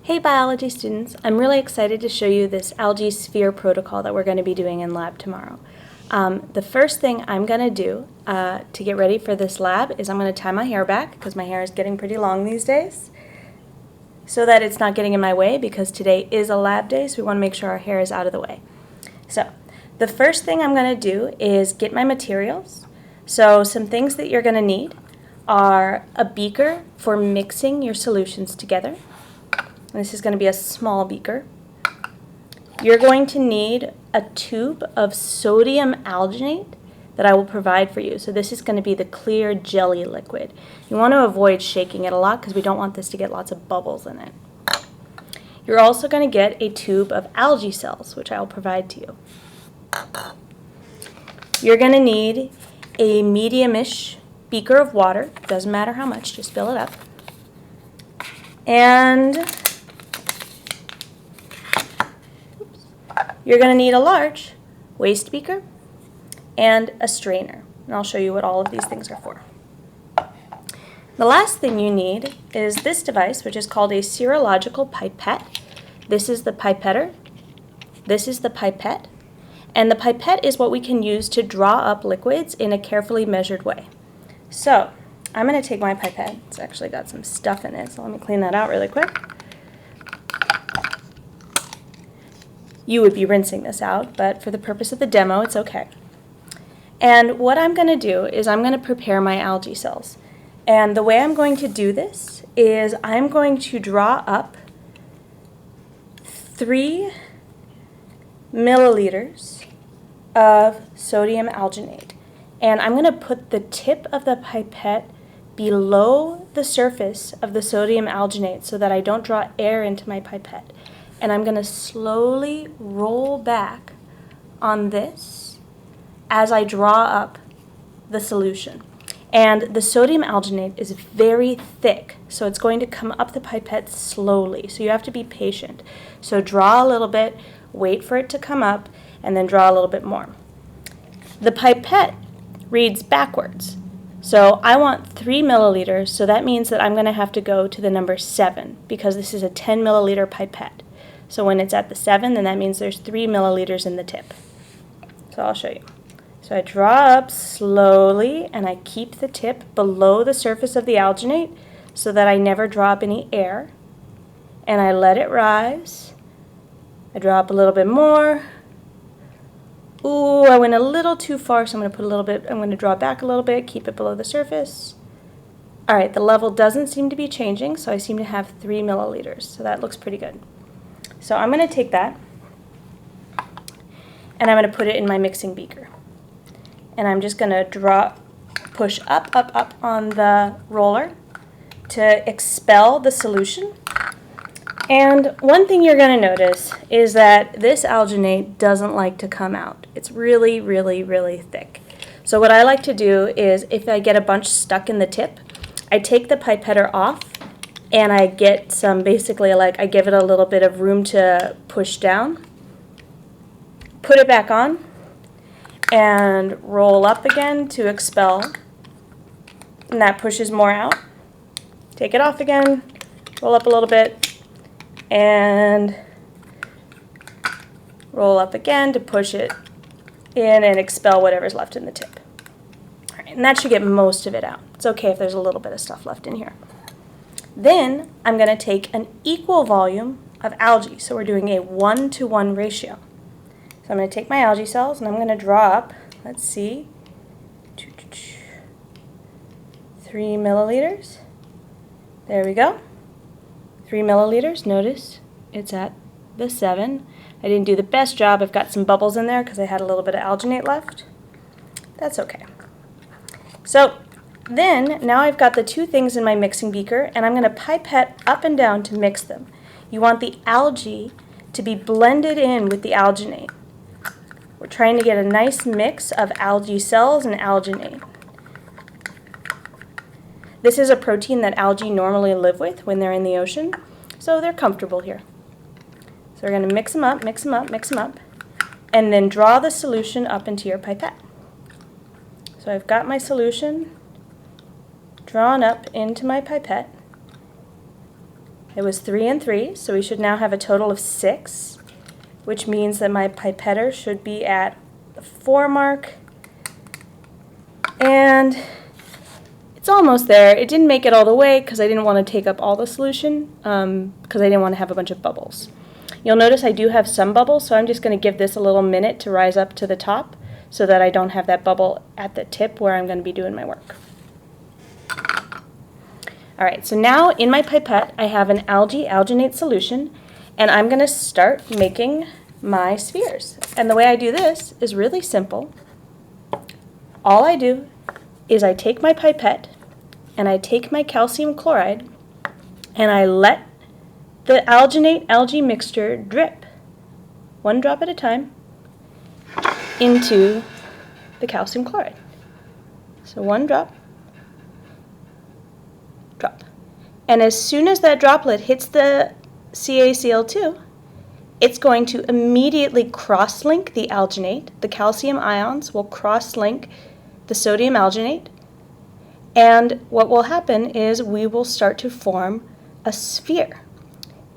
Hey biology students, I'm really excited to show you this algae sphere protocol that we're going to be doing in lab tomorrow. The first thing I'm going to do to get ready for this lab is I'm going to tie my hair back because my hair is getting pretty long these days so that it's not getting in my way because today is a lab day, so we want to make sure our hair is out of the way. So the first thing I'm going to do is get my materials. So some things that you're going to need are a beaker for mixing your solutions together. This is going to be a small beaker. You're going to need a tube of sodium alginate that I will provide for you. So this is going to be the clear jelly liquid. You want to avoid shaking it a lot because we don't want this to get lots of bubbles in it. You're also going to get a tube of algae cells, which I will provide to you. You're going to need a medium-ish beaker of water. Doesn't matter how much, just fill it up. And you're going to need a large waste beaker and a strainer. And I'll show you what all of these things are for. The last thing you need is this device, which is called a serological pipette. This is the pipetter. This is the pipette. And the pipette is what we can use to draw up liquids in a carefully measured way. So I'm going to take my pipette. It's actually got some stuff in it, so let me clean that out really quick. You would be rinsing this out, but for the purpose of the demo, it's okay. And what I'm going to do is I'm going to prepare my algae cells. And the way I'm going to do this is I'm going to draw up 3 milliliters of sodium alginate. And I'm going to put the tip of the pipette below the surface of the sodium alginate so that I don't draw air into my pipette. And I'm going to slowly roll back on this as I draw up the solution. And the sodium alginate is very thick, so it's going to come up the pipette slowly. So you have to be patient. So draw a little bit, wait for it to come up, and then draw a little bit more. The pipette reads backwards. So I want 3 milliliters, so that means that I'm going to have to go to the number 7 because this is a 10 milliliter pipette. So when it's at the 7, then that means there's 3 milliliters in the tip. So I'll show you. So I draw up slowly and I keep the tip below the surface of the alginate so that I never draw up any air. And I let it rise. I draw up a little bit more. Ooh, I went a little too far, so I'm going to put a little bit, I'm going to draw back a little bit, keep it below the surface. All right, the level doesn't seem to be changing, so I seem to have 3 milliliters, so that looks pretty good. So I'm going to take that, and I'm going to put it in my mixing beaker. And I'm just going to push up, up, up on the roller to expel the solution. And one thing you're going to notice is that this alginate doesn't like to come out. It's really, really, really thick. So what I like to do is if I get a bunch stuck in the tip, I take the pipetter off and I get some basically I give it a little bit of room to push down, put it back on, and roll up again to expel. And that pushes more out. Take it off again, roll up a little bit, and roll up again to push it in and expel whatever's left in the tip. All right, and that should get most of it out. It's okay if there's a little bit of stuff left in here. Then I'm going to take an equal volume of algae. So we're doing a 1-to-1 ratio. So I'm going to take my algae cells and I'm going to draw up, let's see, 3 milliliters. There we go. 3 milliliters. Notice it's at the 7. I didn't do the best job. I've got some bubbles in there because I had a little bit of alginate left. That's okay. So then, now I've got the 2 things in my mixing beaker, and I'm going to pipette up and down to mix them. You want the algae to be blended in with the alginate. We're trying to get a nice mix of algae cells and alginate. This is a protein that algae normally live with when they're in the ocean, so they're comfortable here. So we're going to mix them up, mix them up, mix them up, and then draw the solution up into your pipette. So I've got my solution drawn up into my pipette, It was 3 and 3, so we should now have a total of 6, which means that my pipetter should be at the 4 mark. And it's almost there. It didn't make it all the way because I didn't want to take up all the solution because I didn't want to have a bunch of bubbles. You'll notice I do have some bubbles, so I'm just going to give this a little minute to rise up to the top so that I don't have that bubble at the tip where I'm going to be doing my work. Alright, so now in my pipette I have an alginate solution, and I'm going to start making my spheres. And the way I do this is really simple. All I do is I take my pipette and I take my calcium chloride and I let the alginate algae mixture drip, 1 drop at a time, into the calcium chloride. So 1 drop, drop. And as soon as that droplet hits the CaCl2, it's going to immediately cross-link the alginate. The calcium ions will cross-link the sodium alginate, and what will happen is we will start to form a sphere.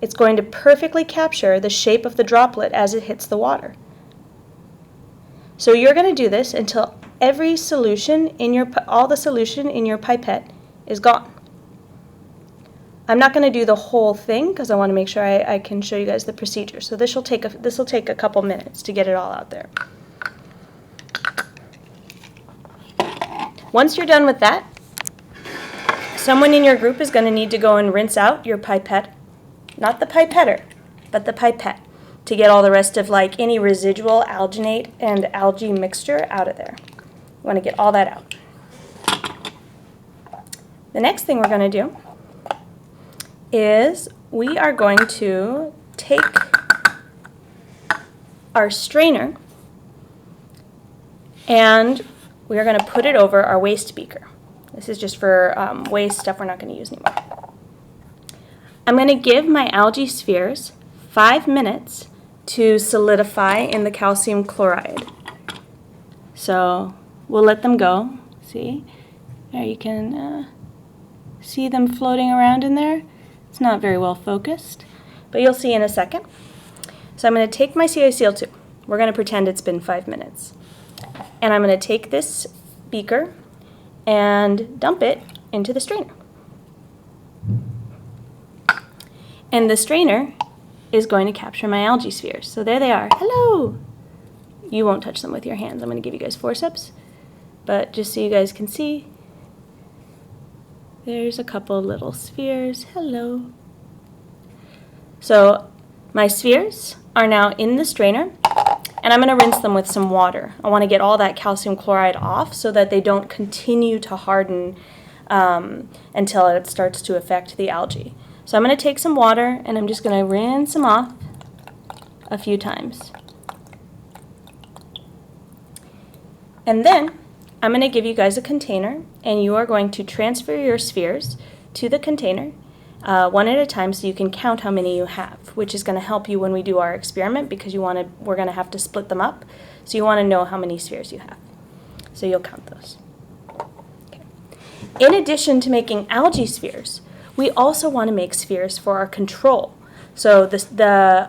It's going to perfectly capture the shape of the droplet as it hits the water. So you're going to do this until every solution in your all the solution in your pipette is gone. I'm not going to do the whole thing because I want to make sure I can show you guys the procedure. So this will take a couple minutes to get it all out there. Once you're done with that, someone in your group is going to need to go and rinse out your pipette, not the pipetter, but the pipette, to get all the rest of like any residual alginate and algae mixture out of there. You want to get all that out. The next thing we're going to do is we are going to take our strainer and we are going to put it over our waste beaker. This is just for waste stuff we're not going to use anymore. I'm going to give my algae spheres 5 minutes to solidify in the calcium chloride. So we'll let them go. See? There you can see them floating around in there. It's not very well focused, but you'll see in a second. So I'm going to take my CaCl2. We're going to pretend it's been 5 minutes. And I'm going to take this beaker and dump it into the strainer. And the strainer is going to capture my algae spheres. So there they are. Hello! You won't touch them with your hands. I'm going to give you guys forceps. But just so you guys can see, there's a couple little spheres. Hello. So my spheres are now in the strainer, and I'm going to rinse them with some water. I want to get all that calcium chloride off so that they don't continue to harden until it starts to affect the algae. So I'm going to take some water and I'm just going to rinse them off a few times. And then I'm going to give you guys a container, and you are going to transfer your spheres to the container one at a time so you can count how many you have, which is going to help you when we do our experiment because we're going to have to split them up. So you want to know how many spheres you have. So you'll count those. Okay. In addition to making algae spheres, we also want to make spheres for our control. So the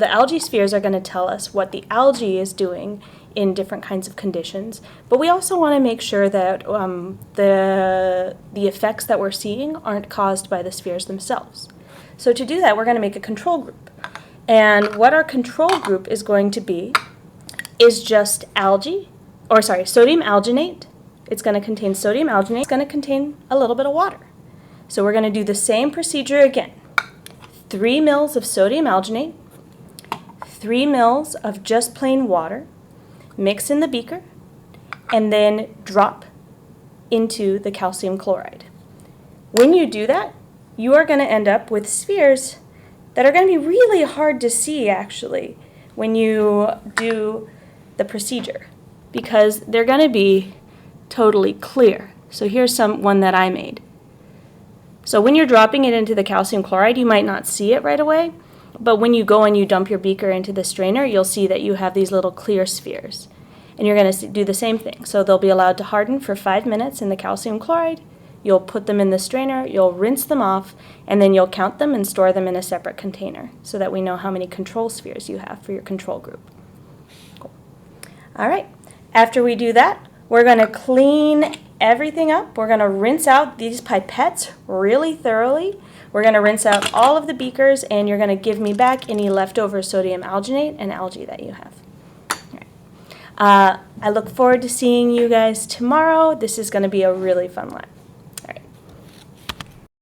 algae spheres are going to tell us what the algae is doing in different kinds of conditions, but we also want to make sure that the effects that we're seeing aren't caused by the spheres themselves. So to do that, we're going to make a control group. And what our control group is going to be is just sodium alginate. It's going to contain sodium alginate. It's going to contain a little bit of water. So we're going to do the same procedure again. 3 mils of sodium alginate, 3 mils of just plain water, mix in the beaker, and then drop into the calcium chloride. When you do that, you are going to end up with spheres that are going to be really hard to see actually when you do the procedure because they're going to be totally clear. So here's one that I made. So when you're dropping it into the calcium chloride, you might not see it right away, but when you go and you dump your beaker into the strainer, you'll see that you have these little clear spheres. And you're going to do the same thing. So they'll be allowed to harden for 5 minutes in the calcium chloride, you'll put them in the strainer, you'll rinse them off, and then you'll count them and store them in a separate container so that we know how many control spheres you have for your control group. Cool. All right, after we do that, we're going to clean everything up. We're going to rinse out these pipettes really thoroughly. We're going to rinse out all of the beakers, and you're going to give me back any leftover sodium alginate and algae that you have. All right. I look forward to seeing you guys tomorrow. This is going to be a really fun lab.